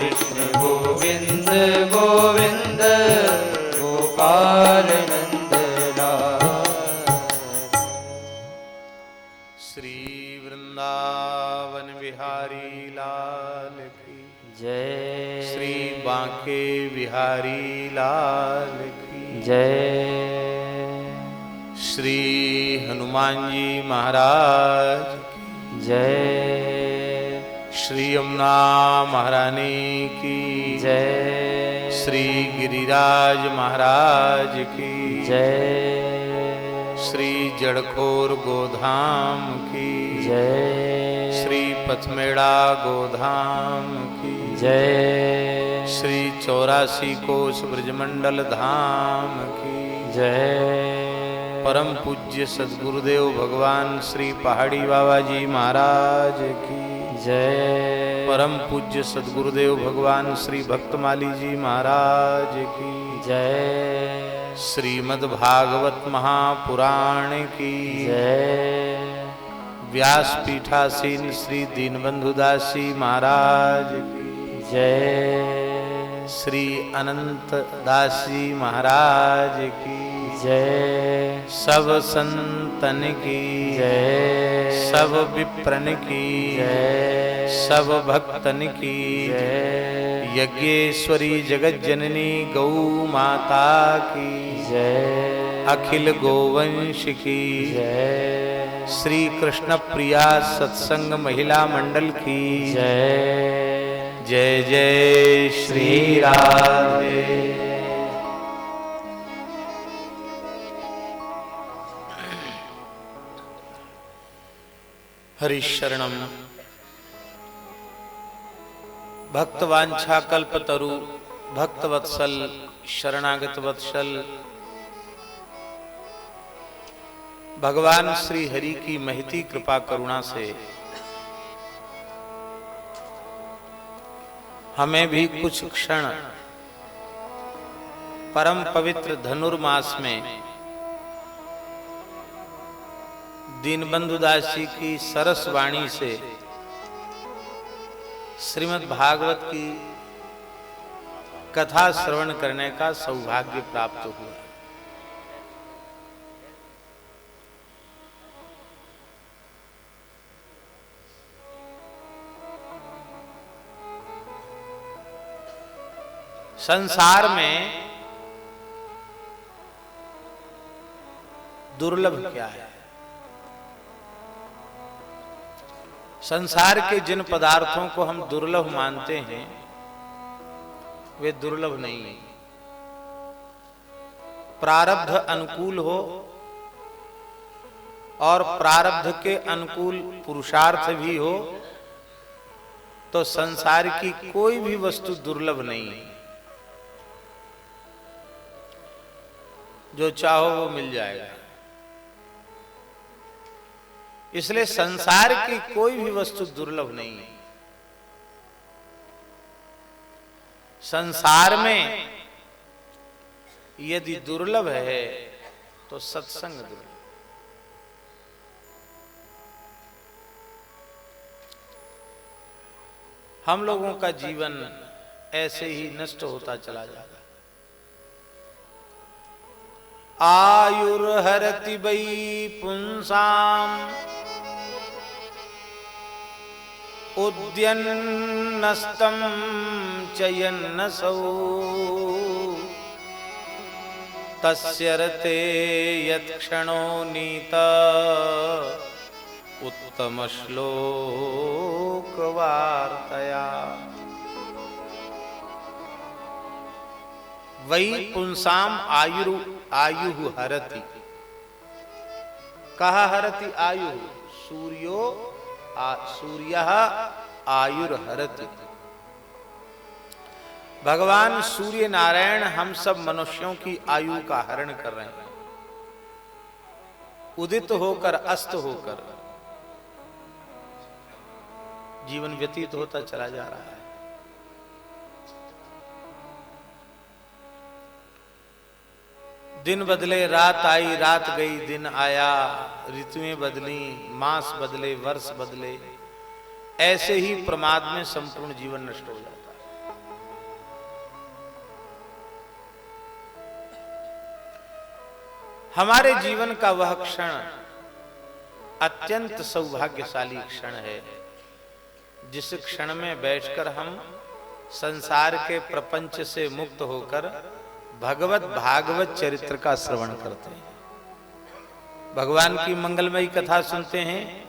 कृष्ण गोविंद गोविंद गोपाल नंद लाल। श्री वृंदावन बिहारी लाल की जय। श्री बांके बिहारी लाल की जय। श्री हनुमान जी महाराज की जय। श्री यमुना महारानी की जय। श्री गिरिराज महाराज की जय। श्री जड़खोर गोधाम की जय। श्री पथमेड़ा गोधाम की जय। श्री 84 कोस ब्रजमंडल धाम की जय। परम पूज्य सद्गुरुदेव भगवान श्री पहाड़ी बाबा जी महाराज की जय। परम पूज्य सद्गुरुदेव भगवान श्री भक्तमाली जी महाराज की जय। श्रीमद् भागवत महापुराण की जय। व्यासपीठासीन श्री दीनबंधु दास जी महाराज की जय। श्री अनंत दास जी महाराज की जय। सब संतन की जय। सब विप्रन की जय। सब भक्तन की जय। यज्ञेश्वरी जगत जननी गौ माता की जय। अखिल गोवंश की जय। श्री कृष्ण प्रिया सत्संग महिला मंडल की जय। जय जय श्री राधे। हरिशरणम भक्तवांछा कल्पतरु भक्तवत्सल शरणागत वत्सल भगवान श्री हरि की महती कृपा करुणा से हमें भी कुछ क्षण परम पवित्र धनुर्मास में दीनबंधु दास जी की सरस वाणी से श्रीमद् भागवत की कथा श्रवण करने का सौभाग्य प्राप्त हुआ। संसार में दुर्लभ क्या है? संसार के जिन पदार्थों को हम दुर्लभ मानते हैं वे दुर्लभ नहीं है। प्रारब्ध अनुकूल हो और प्रारब्ध के अनुकूल पुरुषार्थ भी हो तो संसार की कोई भी वस्तु दुर्लभ नहीं है। जो चाहो वो मिल जाएगा। इसलिए संसार की कोई भी वस्तु दुर्लभ नहीं है। संसार में यदि दुर्लभ है तो सत्संग दुर्लभ। हम लोगों का जीवन ऐसे ही नष्ट होता चला जाता। आयुर्हरति वै पुंसाम उद्यन्नस्तं चयन्नसौ तस्य रते यत्क्षणो नीता उत्तम श्लोक वार्तया। वै पुंसाम आयु हरति। कहा हरति आयु? सूर्य आयुर्हरति। भगवान सूर्य नारायण हम सब मनुष्यों की आयु का हरण कर रहे हैं। उदित होकर अस्त होकर जीवन व्यतीत होता चला जा रहा है। दिन बदले रात आई, रात गई, दिन आया, ऋतुएं बदली, मास बदले, वर्ष बदले, ऐसे ही प्रमाद में संपूर्ण जीवन नष्ट हो जाता है। हमारे जीवन का वह क्षण अत्यंत सौभाग्यशाली क्षण है जिस क्षण में बैठकर हम संसार के प्रपंच से मुक्त होकर भगवत भागवत चरित्र का श्रवण करते हैं, भगवान की मंगलमयी कथा सुनते हैं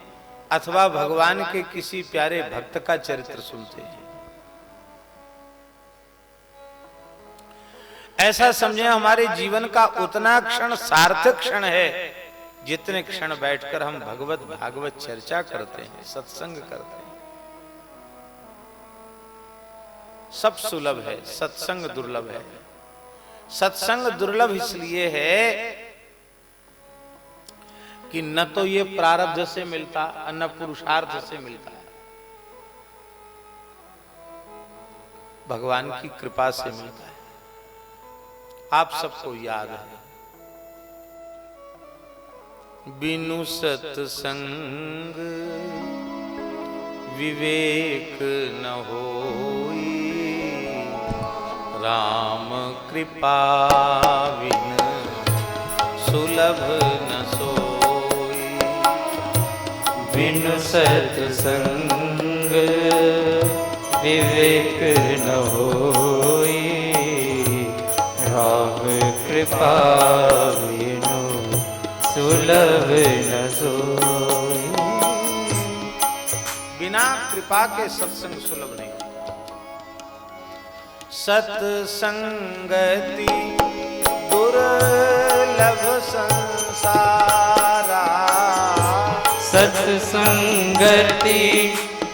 अथवा भगवान के किसी प्यारे भक्त का चरित्र सुनते हैं। ऐसा समझे हमारे जीवन का उतना क्षण सार्थक क्षण है जितने क्षण बैठकर हम भगवत भागवत चर्चा करते हैं, सत्संग करते हैं। सब सुलभ है, सत्संग दुर्लभ है। सत्संग दुर्लभ इसलिए है कि न तो ये प्रारब्ध से मिलता न पुरुषार्थ से मिलता है, भगवान की कृपा से मिलता है। आप सबको याद है, बिनु सत्संग विवेक न होई, राम कृपा बिन सुलभ न सोई। बिनु सत्संग विवेक न होई, राम कृपा बिनु सुलभ न सोई। बिना कृपा के सत्संग सुलभ नहीं। सत्संगति दुर्लभ संसारा, सत्संगति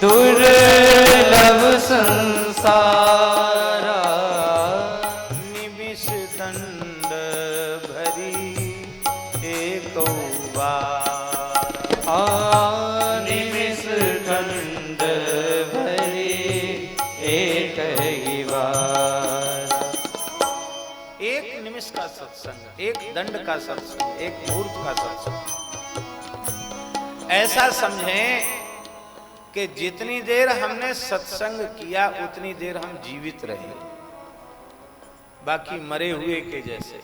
दुर्लभ संसारा, निमिष दंड भरी एक बार। निमिष दंड भरी एक ही बार। एक निमिष का सत्संग, एक दंड का सत्संग, एक मुहूर्त का सत्संग। ऐसा समझें कि जितनी देर हमने सत्संग किया उतनी देर हम जीवित रहे, बाकी मरे हुए के जैसे।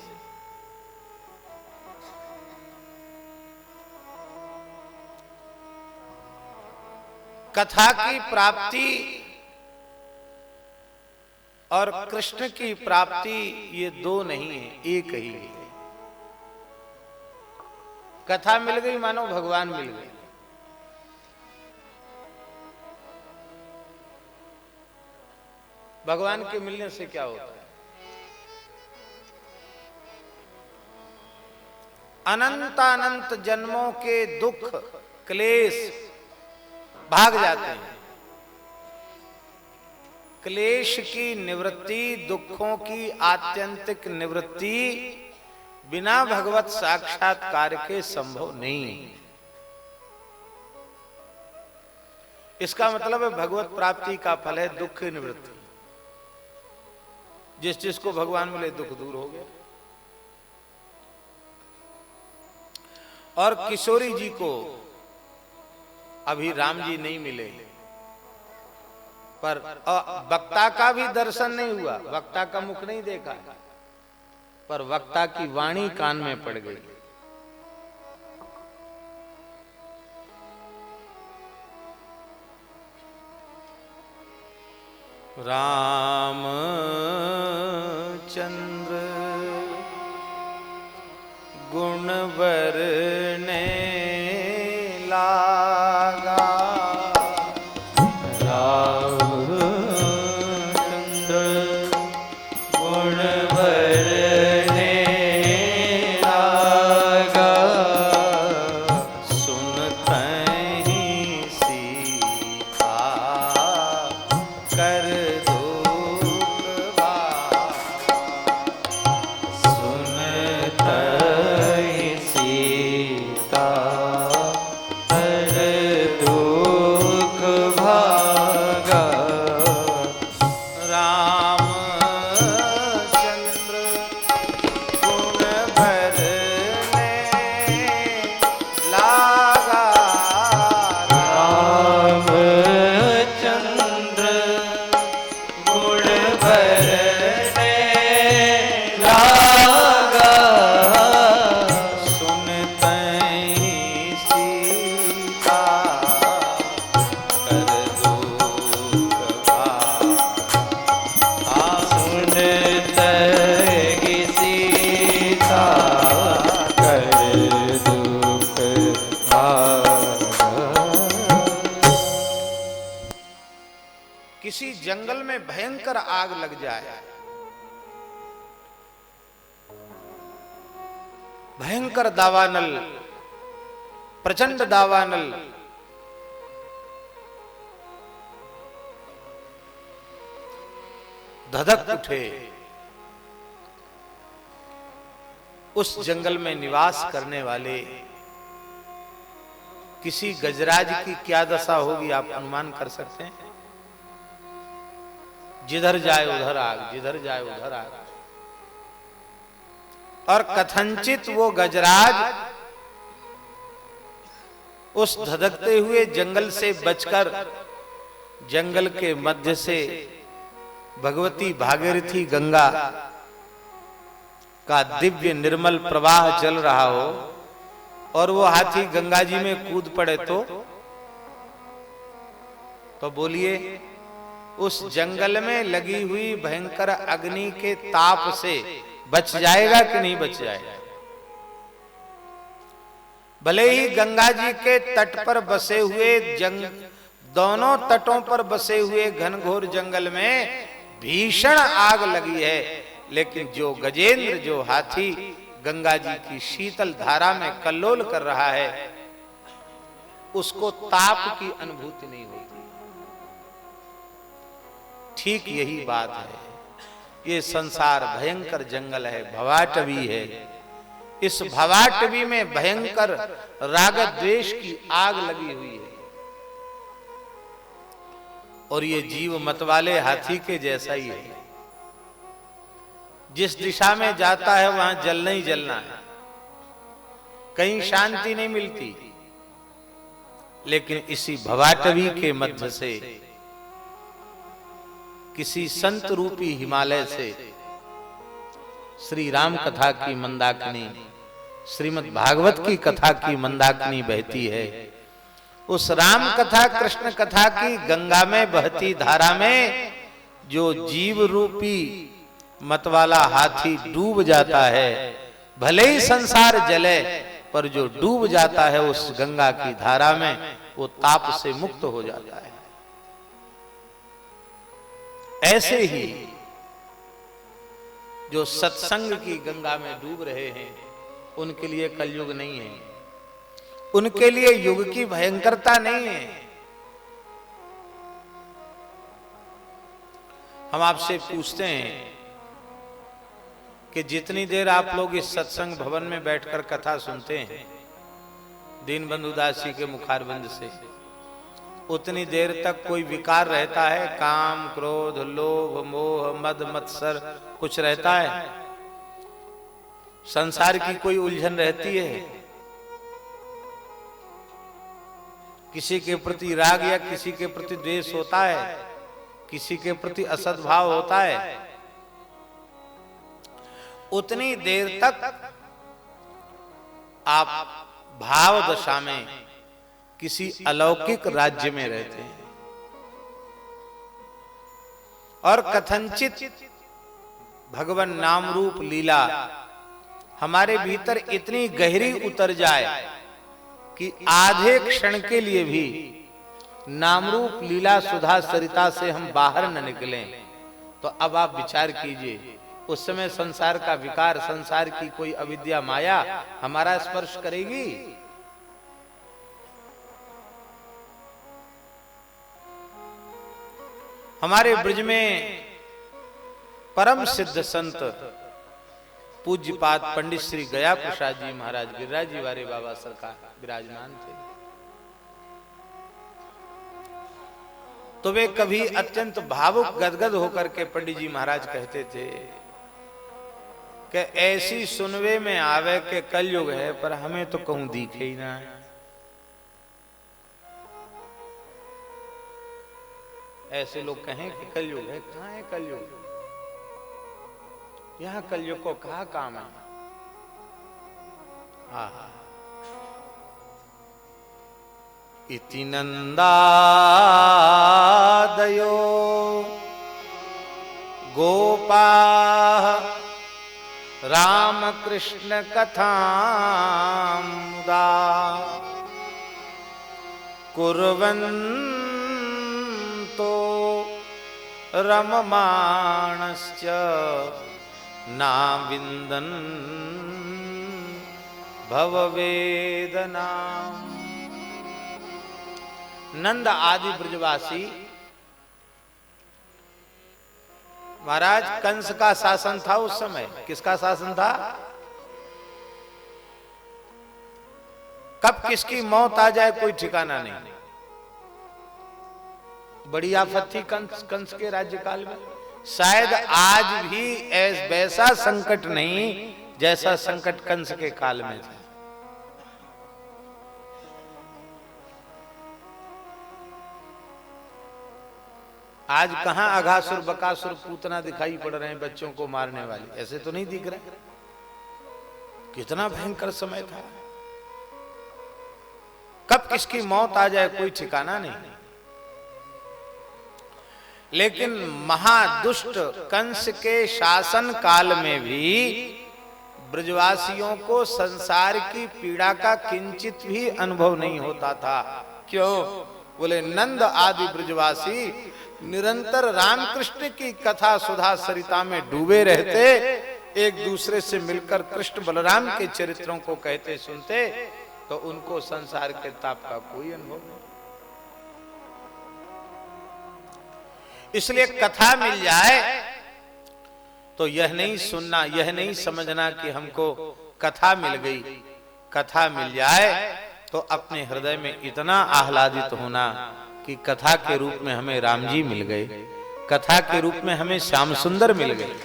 कथा की प्राप्ति और कृष्ण की प्राप्ति ये दो नहीं है, एक ही है। कथा मिल गई मानो भगवान मिल गए। भगवान के मिलने से क्या होता है? अनंत अनंत जन्मों के दुख क्लेश भाग जाते हैं। क्लेश की निवृत्ति, दुखों की आत्यंतिक निवृत्ति बिना भगवत साक्षात्कार के संभव नहीं। इसका मतलब है भगवत प्राप्ति का फल है दुख निवृत्ति। जिस जिसको भगवान मिले दुख दूर हो गया। और किशोरी जी को अभी राम जी नहीं मिले, पर वक्ता का भी दर्शन नहीं हुआ, वक्ता का मुख नहीं देखा, पर वक्ता की वाणी कान में पड़ गई। राम चंद्र गुण वरने लागा, जंगल में भयंकर आग लग जाए, भयंकर दावानल, प्रचंड दावानल, धधक उठे। उस जंगल में निवास करने वाले किसी गजराज की क्या दशा होगी आप अनुमान कर सकते हैं? जिधर जाए उधर आग, जिधर जाए उधर आग। और कथनचित वो गजराज उस धधकते हुए जंगल से बचकर जंगल के मध्य से भगवती भागीरथी गंगा का दिव्य निर्मल प्रवाह चल रहा हो और वो हाथी गंगा जी में कूद पड़े तो बोलिए, उस जंगल में लगी हुई भयंकर अग्नि के ताप से बच जाएगा कि नहीं बच जाएगा? भले ही गंगा जी के तट पर बसे हुए दोनों तटों पर बसे हुए घनघोर जंगल में भीषण आग लगी है, लेकिन जो गजेंद्र, जो हाथी गंगा जी की शीतल धारा में कल्लोल कर रहा है, उसको ताप की अनुभूति नहीं होती। ठीक यही बात है। ये संसार भयंकर जंगल है, भवाटवी है। इस भवाटवी में भयंकर राग द्वेष की आग लगी हुई है और ये जीव मतवाले हाथी के जैसा ही है। जिस दिशा में जाता है वहां जलना ही जलना है, कहीं शांति नहीं मिलती। लेकिन इसी भवाटवी के मध्य से किसी संत रूपी हिमालय से श्री राम कथा की मंदाकिनी, श्रीमद् भागवत की कथा की मंदाकिनी बहती है। उस राम कथा, कृष्ण कथा की गंगा में बहती धारा में जो जीव रूपी मतवाला हाथी डूब जाता है, भले ही संसार जले, पर जो डूब जाता है उस गंगा की धारा में, वो ताप से मुक्त हो जाता है। ऐसे ही जो सत्संग की गंगा में डूब रहे हैं, उनके लिए कलयुग नहीं है, उनके लिए युग की भयंकरता नहीं है। हम आपसे पूछते हैं कि जितनी देर आप लोग इस सत्संग भवन में बैठकर कथा सुनते हैं दीनबंधु दास जी के मुखारबंद से, उतनी देर तक कोई विकार रहता है? काम, क्रोध, लोभ, मोह, मद, मत्सर कुछ रहता है? संसार की कोई उलझन रहती है? किसी के प्रति राग या किसी के प्रति द्वेष होता है? किसी के प्रति असद्भाव होता है? उतनी देर तक आप भाव दशा में किसी अलौकिक राज्य में रहते हैं और कथनचित भगवान नाम रूप लीला हमारे भीतर इतनी गहरी उतर जाए कि आधे क्षण के लिए भी नामरूप लीला सुधा सरिता से हम बाहर न निकलें, तो अब आप विचार कीजिए, उस समय संसार का विकार, संसार की कोई अविद्या माया हमारा स्पर्श करेगी? हमारे ब्रज में परम सिद्ध संत पूज्यपाद पंडित श्री गया प्रसाद जी महाराज गिरिराज जी वाले बाबा सरकार विराजमान थे। तो वे कभी अत्यंत भावुक गदगद होकर के पंडित जी महाराज कहते थे कि ऐसी सुनवे में आवे के कलयुग है, पर हमें तो कहूं दिखे ही ना है। ऐसे लोग कहें कि कलयुग है, कहां है कलयुग? यहां कलयुग को कहा काम है? इति नंदादयो गोपा रामकृष्ण कथां मुदा कुर्वन्तो रममाणश्च नाविन्दन् भववेदना। नंद आदि ब्रजवासी, महाराज कंस का शासन था उस समय। किसका शासन था? कब किसकी मौत आ जाए कोई ठिकाना नहीं। बड़ी आफत थी कंस के राज्यकाल में। शायद आज भी वैसा संकट नहीं जैसा संकट कंस के काल में था। आज कहां अघासुर बकासुर पूतना दिखाई पड़ रहे हैं बच्चों को मारने वाले, ऐसे तो नहीं दिख रहे। कितना भयंकर समय था। कब किसकी मौत आ जाए कोई ठिकाना नहीं। लेकिन महादुष्ट कंस के शासन काल में भी ब्रजवासियों को संसार की पीड़ा का किंचित भी अनुभव नहीं होता था। क्यों? बोले नंद आदि ब्रजवासी निरंतर रामकृष्ण की कथा सुधा सरिता में डूबे रहते, एक दूसरे से मिलकर कृष्ण बलराम के चरित्रों को कहते सुनते, तो उनको संसार के ताप का कोई अनुभव नहीं। इसलिए कथा मिल जाए तो यह नहीं सुनना, यह नहीं समझना कि हमको कथा मिल गई। कथा मिल जाए तो अपने हृदय में इतना आह्लादित होना कि कथा के रूप में हमें राम जी मिल गए, कथा के रूप में हमें श्याम सुंदर मिल गए।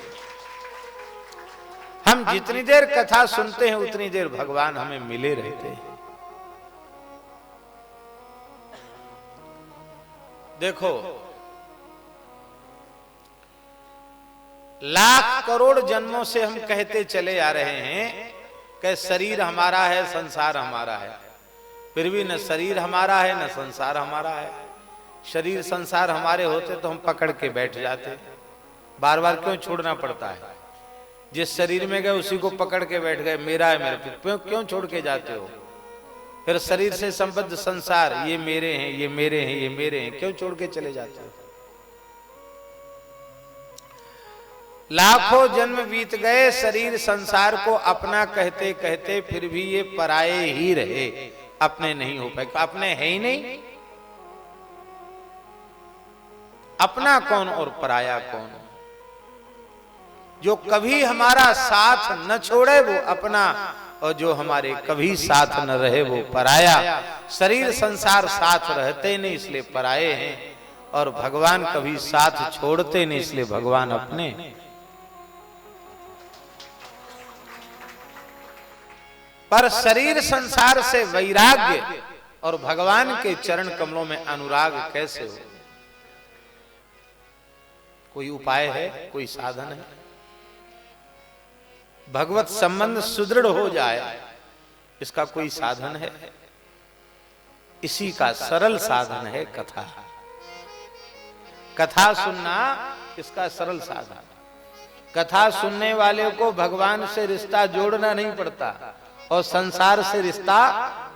हम जितनी देर कथा सुनते हैं उतनी देर भगवान हमें मिले रहते हैं। देखो, लाख करोड़ जन्मों से हम कहते चले आ रहे हैं कि शरीर हमारा है, संसार हमारा है, फिर भी न शरीर हमारा है न संसार हमारा है। शरीर संसार हमारे होते तो हम पकड़ के बैठ जाते, बार बार क्यों छोड़ना पड़ता है? जिस शरीर में गए उसी को पकड़ के बैठ गए, मेरा है मेरा, क्यों छोड़ के जाते हो? फिर शरीर से संबद्ध संसार, ये मेरे हैं, ये मेरे हैं, ये मेरे हैं, क्यों छोड़ के चले जाते हो? लाखों जन्म बीत गए, शरीर संसार को अपना कहते कहते फिर भी ये पराये ही रहे, अपने नहीं हो पाए। अपने है ही नहीं। अपना कौन और पराया कौन? जो कभी हमारा साथ न छोड़े वो अपना, और जो हमारे कभी साथ न रहे वो पराया। शरीर संसार साथ रहते नहीं इसलिए पराये हैं, और भगवान कभी साथ छोड़ते नहीं इसलिए भगवान अपने। पर शरीर संसार से वैराग्य और भगवान के चरण कमलों में अनुराग कैसे हो? कोई उपाय है? कोई साधन है? भगवत संबंध सुदृढ़ हो जाए, इसका कोई साधन है? इसी का सरल साधन है कथा। कथा सुनना इसका सरल साधन। कथा सुनने वाले को भगवान से रिश्ता जोड़ना नहीं पड़ता और संसार से रिश्ता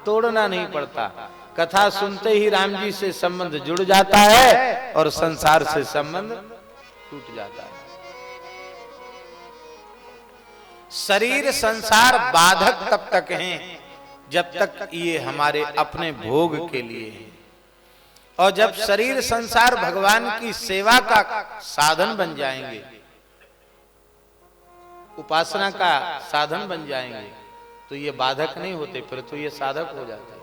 तोड़ना नहीं पड़ता। कथा सुनते ही राम जी से संबंध जुड़ जाता है और संसार से संबंध टूट जाता है। शरीर संसार बाधक तब तक हैं जब तक ये हमारे अपने भोग के लिए है, और जब शरीर संसार भगवान की सेवा का साधन बन जाएंगे, उपासना का साधन बन जाएंगे, तो ये बाधक नहीं होते, फिर तो ये साधक हो जाते हैं।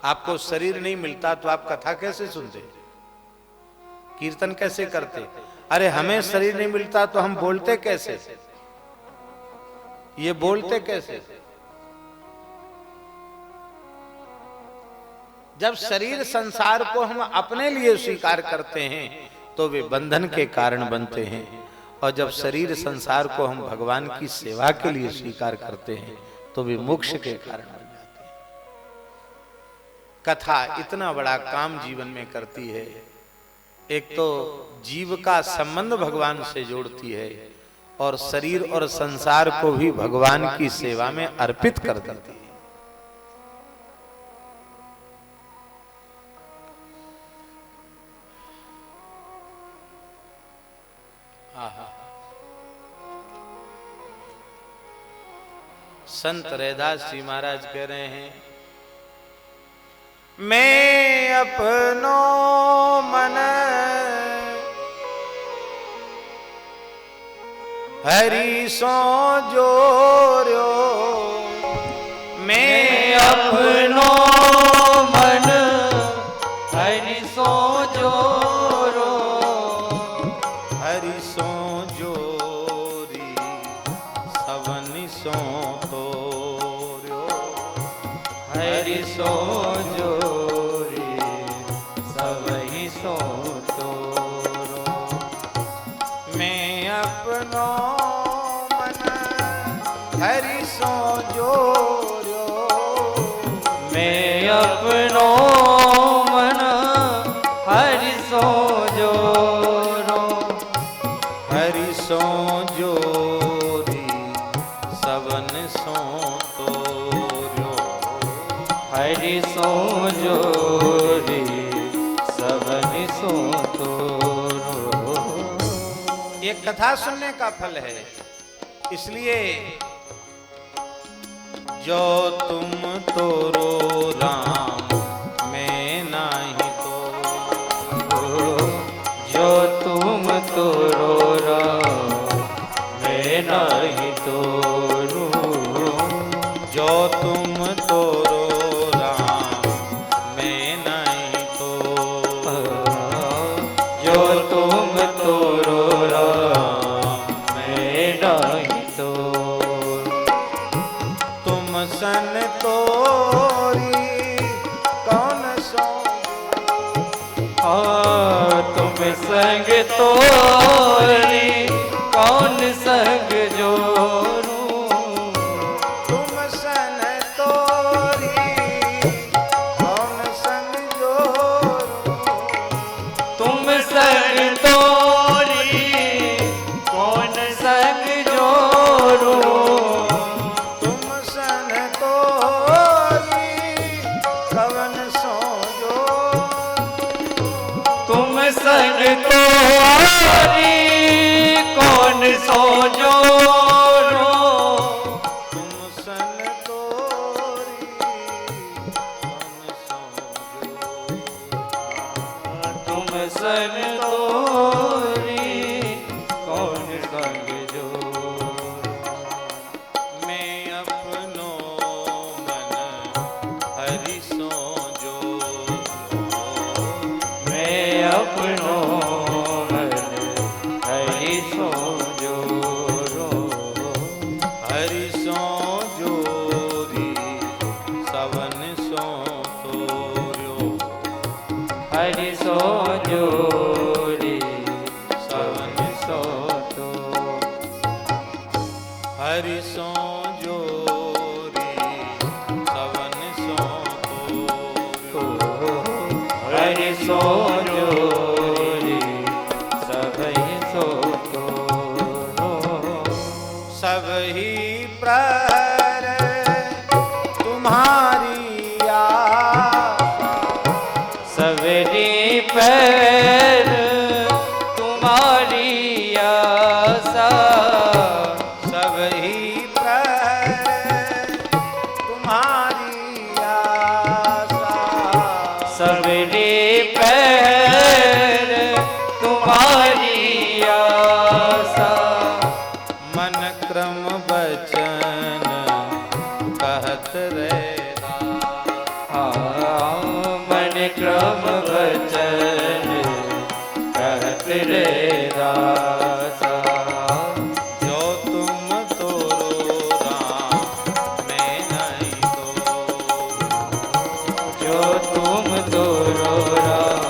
आपको शरीर नहीं मिलता तो आप कथा कैसे सुनते, कीर्तन कैसे करते? अरे हमें शरीर नहीं मिलता तो हम बोलते कैसे? ये बोलते कैसे? जब शरीर संसार को हम अपने लिए स्वीकार करते हैं तो वे बंधन के कारण बनते हैं, और जब शरीर संसार को हम भगवान की सेवा के लिए स्वीकार करते हैं तो वे मोक्ष के कारण बन जाते हैं। कथा इतना बड़ा काम जीवन में करती है। एक तो जीव का संबंध भगवान से जोड़ती है, और शरीर और संसार को भी भगवान की सेवा में अर्पित कर देती है। आहा। संत रैदास जी महाराज कह रहे हैं, मैं अपनो मन हरि सो जोर्यो, मैं अपनो मन हरि सो जोरो, हरि सो जोरी सवनि सो तोर्यो, हरि सो जोरी सबहि सो तोरो। मैं अपनो मन हरि सो जोर्यो, मैं अपनो मन हरि सो जोरो, हरि सो जोरी सवन सो तोर्यो, हरि सो जोरी सबनि सो तोरो। ये कथा सुनने का फल है। इसलिए जो तुम तोरो राम मैं नाही तो, जो तुम तोरो राम मैं नहीं तोरू, जो तुम तोरो राम मैं नहीं तो, जो तुम तोरो राम मैं नहीं तोरू। तुम सन तोरी कौन सो, तुम संग तोरी कौन संग जोरू, तुम सन तोरी कौन संग जोरू, तुम संग तोरी कौन संग जोरू, तुम सन तोरी कवन सो जोरू, तुम संग तोरी कौन सो जोरो, तुम सन तोरी कवन सो जोरू, तुम संग तोरी कौन संग जोरो। मैं अपनो मन हरि सो जोर्यो, मैं अपनो मन हरि सो जोरो, हरि सो जोरी सवन सो तोर्यो, हरि सो जोरी सवन सो तो, हरि सो जोरी सवन सो तोर्यो, हरि सो जोरी सबहि सो तोरो। सबही प्रहर तुम्हारी आशा, सवेरी पैर तुम्हारी आशा, सबही प्रहर तुम्हारी आशा, सवेरी पैर तुम्हारी आशा, मन क्रम बचन कहत रहता, मन क्रम वचन कहत रे दासा, जो तुम तोरो राम मैं नहीं तो, जो तुम तोरो राम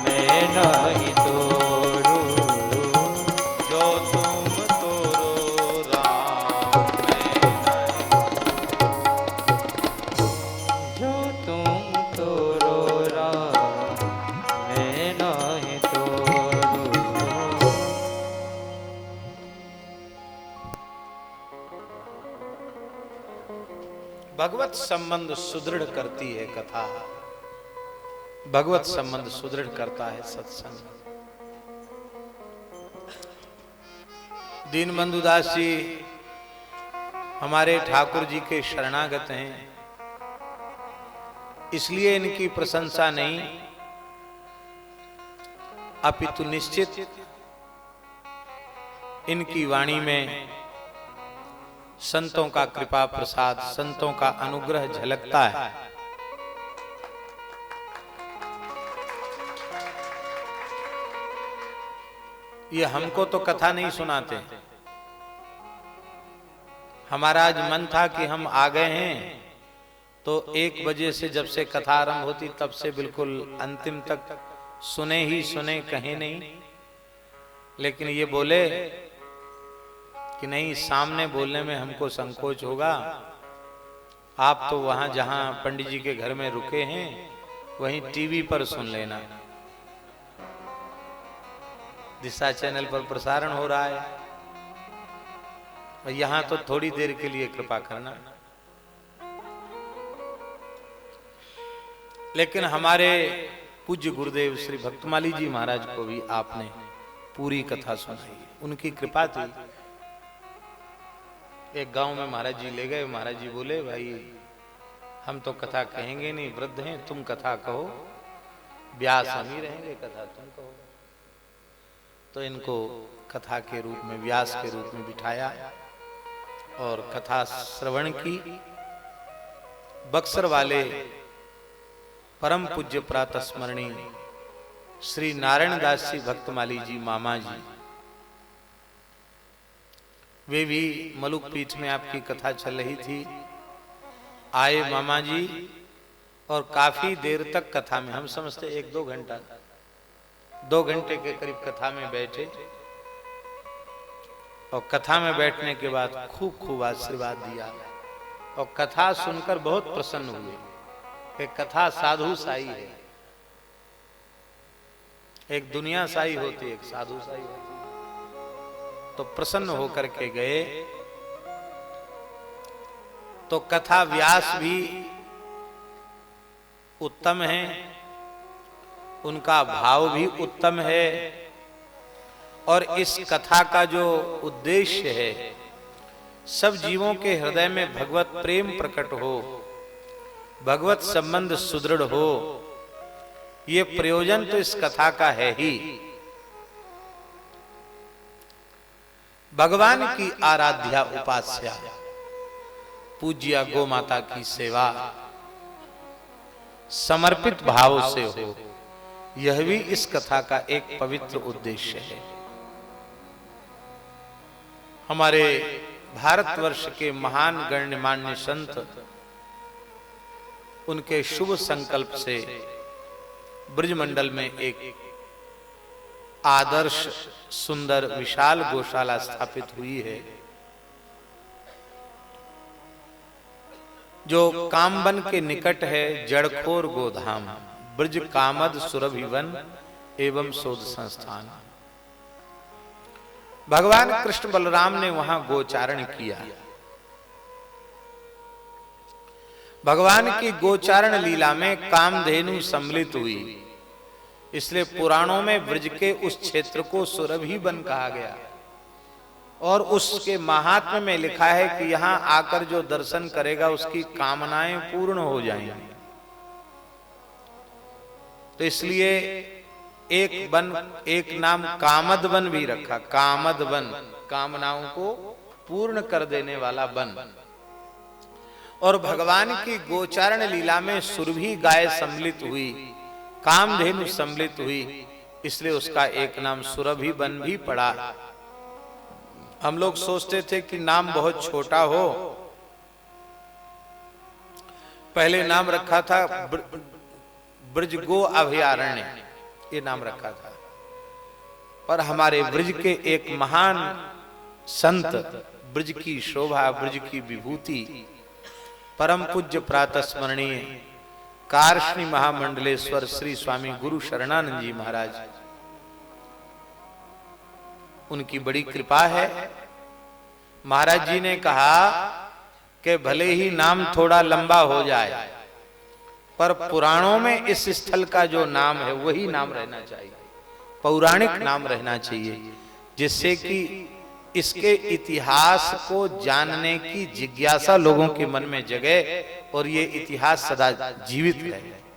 मैं नहीं तोरू, जो तुम तोरो राम मैं नहीं, जो तुम तोरो राम मैं नहीं तोरू। भगवत संबंध सुदृढ़ करती है कथा, भगवत संबंध सुदृढ़ करता है सत्संग। दीनबंधु दास जी हमारे ठाकुर जी के शरणागत हैं, इसलिए इनकी प्रशंसा नहीं अपितु निश्चित इनकी वाणी में संतों का कृपा प्रसाद, संतों का अनुग्रह झलकता है। ये हमको तो कथा नहीं सुनाते। हमारा आज मन था कि हम आ गए हैं तो 1 बजे से जब से कथा आरंभ होती तब से बिल्कुल अंतिम तक सुने ही सुने, कहीं नहीं। लेकिन ये बोले कि नहीं, सामने बोलने में हमको संकोच होगा, आप तो वहां जहां पंडित जी के घर में रुके हैं वहीं टीवी पर सुन लेना। दिशा चैनल पर प्रसारण हो रहा है और यहां तो थोड़ी देर के लिए कृपा करना। लेकिन हमारे पूज्य गुरुदेव श्री भक्तमाली जी महाराज को भी आपने पूरी कथा सुनाई, उनकी कृपा थी। एक गांव में महाराज जी ले गए, महाराज जी बोले भाई हम तो कथा कहेंगे नहीं, वृद्ध हैं, तुम कथा कहो, व्यास हम ही रहेंगे, कथा तुम कहो। तो इनको कथा के रूप में, व्यास के रूप में बिठाया और कथा श्रवण की। बक्सर वाले परम पूज्य प्रातः स्मरणीय श्री नारायण दास जी भक्तमाली जी मामा जी, वे भी मलुक पीठ में आपकी कथा चल रही थी, आए मामा जी और काफी देर तक कथा में, हम समझते 1-2 घंटा, 2 घंटे के करीब कथा में बैठे और कथा में बैठने के बाद खूब आशीर्वाद दिया और कथा सुनकर बहुत प्रसन्न हुए कि कथा साधु साई है। एक दुनिया साई होती है, एक साधु साई होती है। तो प्रसन्न होकर के गए। तो कथा व्यास भी उत्तम है, उनका भाव भी उत्तम है और इस कथा का जो उद्देश्य है, सब जीवों के हृदय में भगवत प्रेम प्रकट हो, भगवत संबंध सुदृढ़ हो, ये प्रयोजन तो इस कथा का है ही। भगवान की आराध्या उपास्या पूज्या गो माता की सेवा समर्पित भाव से हो, यह भी इस कथा का एक पवित्र उद्देश्य है। हमारे भारतवर्ष के महान गण्यमान्य संत, उनके शुभ संकल्प से ब्रजमंडल में एक आदर्श सुंदर विशाल गौशाला स्थापित हुई है, जो कामबन के निकट है। जड़खोर गोधाम, ब्रज कामद सुरभिवन एवं शोध संस्थान। भगवान कृष्ण बलराम ने वहां गोचारण किया। भगवान की गोचारण लीला में कामधेनु सम्मिलित हुई, इसलिए पुराणों में ब्रज के उस क्षेत्र को सुरभि वन कहा गया और उसके महात्म्य में लिखा है कि यहां आकर जो दर्शन करेगा उसकी कामनाएं पूर्ण हो जाएंगी। तो इसलिए एक वन, एक नाम कामद वन भी रखा। कामद वन, कामनाओं को पूर्ण कर देने वाला वन। और भगवान की गोचारण लीला में सुरभि गाय सम्मिलित हुई, कामधेनु सम्मिलित हुई, इसलिए उसका एक नाम सुरभि वन भी पड़ा। हम लोग सोचते थे कि नाम बहुत छोटा हो, पहले नाम रखा था ब्रजगो अभयारण्य, ये नाम रखा था। पर हमारे ब्रज के एक महान संत, ब्रज की शोभा, ब्रज की विभूति, परम पूज्य प्रातः स्मरणीय कारश्री महामंडलेश्वर श्री स्वामी गुरु शरणानंद जी महाराज, उनकी बड़ी कृपा है। महाराज जी ने कहा कि भले ही नाम थोड़ा लंबा हो जाए, पर पुराणों में इस स्थल का जो नाम है वही नाम रहना चाहिए, पौराणिक नाम रहना चाहिए, जिससे कि इसके इतिहास को जानने की जिज्ञासा लोगों के मन में जगे और ये इतिहास सदा जीवित रहे।